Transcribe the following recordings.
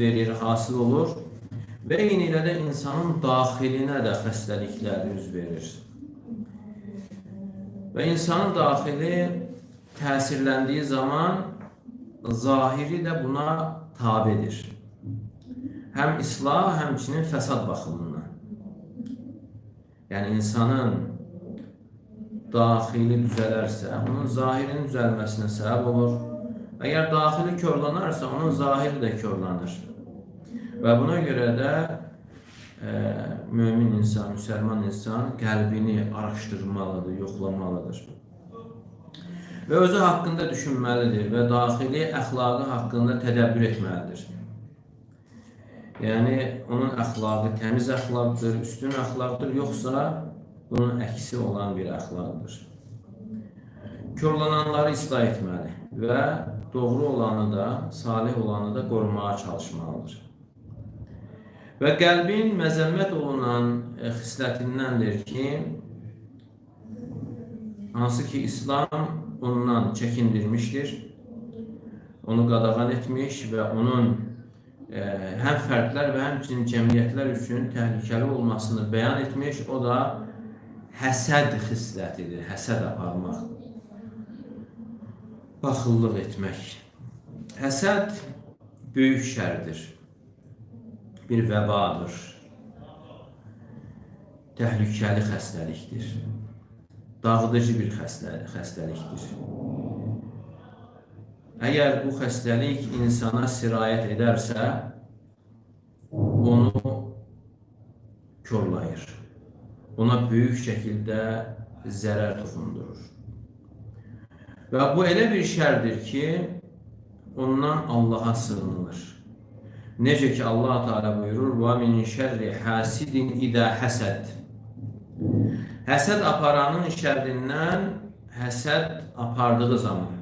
verir, hasıl olur və eyni ilə də insanın daxilinə də xəstəliklər üz verir. Və insanın daxili təsirləndiyi zaman zahiri də buna tabidir. Həm islah, həmçinin fəsad baxımından. Yəni insanın daxili düzələrsə, onun zahirinin düzəlməsinə səbəb olur. Əgər daxili körlanarsa, onun zahiri də körlanır. Və buna görə də mümin insan, müsəlman insan qəlbini araşdırmalıdır, yoxlamalıdır. Və özü haqqında düşünməlidir və daxili əxlaqı haqqında tədəbbür etməlidir. Yəni, onun əxlaqı təmiz əxlaqdır, üstün əxlaqdır, yoxsa bunun əksi olan bir əxlaqdır. Körlananları islah etməli və doğru olanı da, salih olanı da qorumağa çalışmalıdır. Və qəlbin məzəmmət olunan xislətindəndir ki, hansı ki İslam ondan çəkindirmişdir, onu qadağan etmiş və onun həm fərdlər və həmçinin cəmiyyətlər üçün təhlükəli olmasını bəyan etmiş, o da həsəd xislətidir, həsəd aparmaq, baxıllıq etmək. Həsəd böyük şərdir, bir vəbadır, təhlükəli xəstəlikdir, dağıdıcı bir xəstəlikdir. Əgər bu xəstəlik insana sirayət edərsə, onu körlayır, ona böyük şəkildə zərər toxundurur. Və bu elə bir şərdir ki, ondan Allaha sığınılır. Necə ki Allah Teala buyurur: "Və min şerri hasidin iza hasad." Həsəd aparanın şərrindən həsəd apardığı zaman.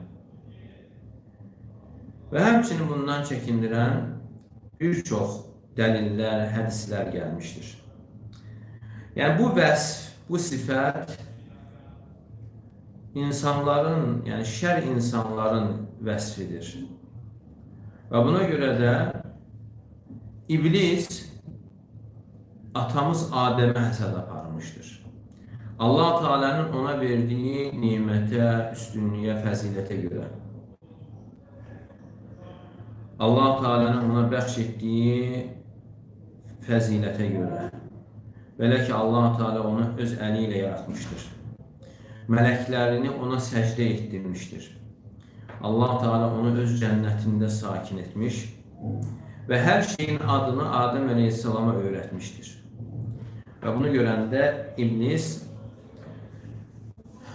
Və həmçinin bundan çəkindirən bir çox dəlillər, hədislər gəlmişdir. Yəni bu vəsf, bu sifət insanların, yəni şər insanların vəsfidir. Və buna görə də İblis atamız Adəmə həsəd aparmışdır. Allah Teala'nın ona verdiyi nimətə, üstünlüyə, fəzilətə görə. Allah Teala'nın ona bəxş etdiyi fəzilətə görə. Belə ki, Allah Teala onu öz əli ilə yaratmışdır. Mələklərini ona səcdə etdirmişdir. Allah Teala onu öz cənnətində sakin etmiş və hər şeyin adını Adəm Əleyhisselama öyrətmişdir. Və bunu görəndə İblis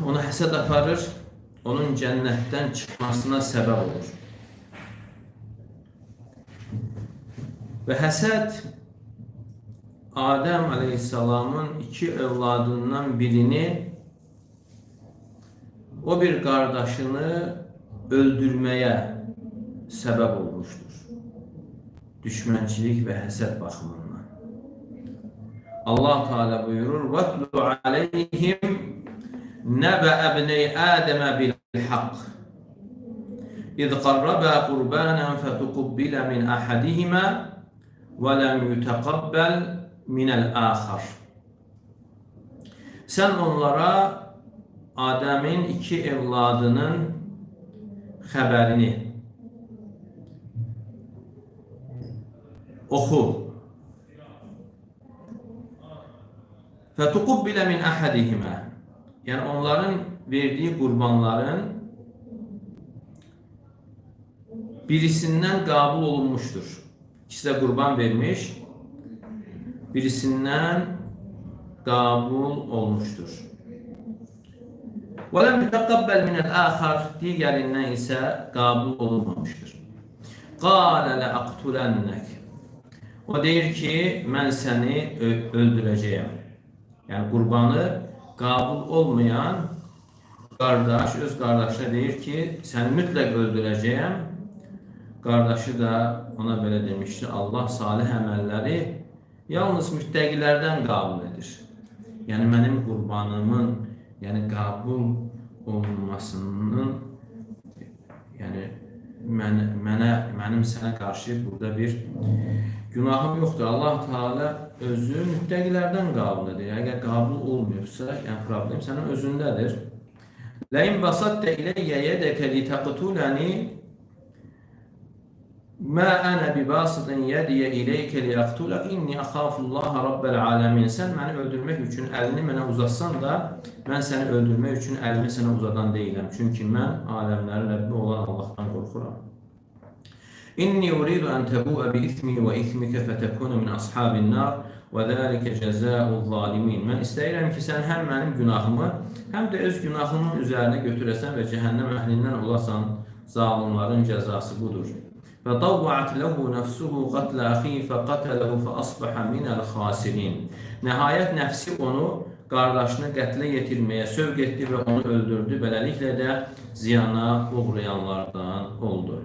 ona həsəd aparır, onun cənnətdən çıxmasına səbəb olur. Və həsəd Adəm Əleyhisselamın iki övladından birini, o bir qardaşını öldürməyə səbəb olmuşdur. Düşmənçilik və həsəd baxımından. Allah Teala buyurur: "Vatlu aleyhim nebe ebney Adem'e bil haqq. İz qarraba qurbanan fetuqbila min ahadihima ve lem yutaqabbal min el-akhar." Sen onlara Adem'in iki evladının xəbərini oxu. فَتُقُبِّلَ مِنْ أَحَدِهِمَا. Yəni onların verdiği qurbanların birisindən qəbul olunmuşdur. İkisi də qurban vermiş, birisindən qəbul olmuşdur. وَلَمْ يُتَقَبَّلْ مِنَ الْآخَرِ. Digərindən isə qəbul olunmamışdır. قَالَ لَأَقْتُلَنَّكَ. O deyir ki, mən səni öldürəcəyəm. Yəni qurbanı qəbul olmayan qardaş öz qardaşına deyir ki, səni mütləq öldürəcəyəm. Qardaşı da ona belə demişdi: Allah salih əməlləri yalnız müttəqilərdən qəbul edir. Yəni mənim qurbanımın qəbul olunmasının mənim sənə qarşı burada bir günahım yoxdur. Allah Teala özü müttəqilərdən qabul edir. Əgər qabul olmuyorsa, yəni problem sənin özündədir. La'in basatta ileyye yedeke litaqtulani ma ana bibasitin yediye ileyke liaqtulak inni akhafullaha rabbel alamin. Sən məni öldürmək üçün əlini mənə uzatsan da, mən səni öldürmək üçün əlimi sənə uzadan deyiləm. Çünki mən aləmlərin Rəbbi olan Allahdan qorxuram. İnni uridu an tabu'a bi ismi ve ismika fatakuna min ashabin nar ve zalika cezaa'ul zalimin. Mən istəyirəm ki, sən həm mənim günahımı, həm də öz günahımın üzərinə götürəsən və cəhənnəm əhlindən olasan. Zalimlərin cəzası budur. Və tawwa'at lahu nafsuhu qatla akhi faqatalahu fa asbaha min al-khasirin. Nəhayət nəfsi onu qardaşını qətlə yetirməyə sövq etdi və onu öldürdü. Beləliklə də ziyana uğrayanlardan oldu.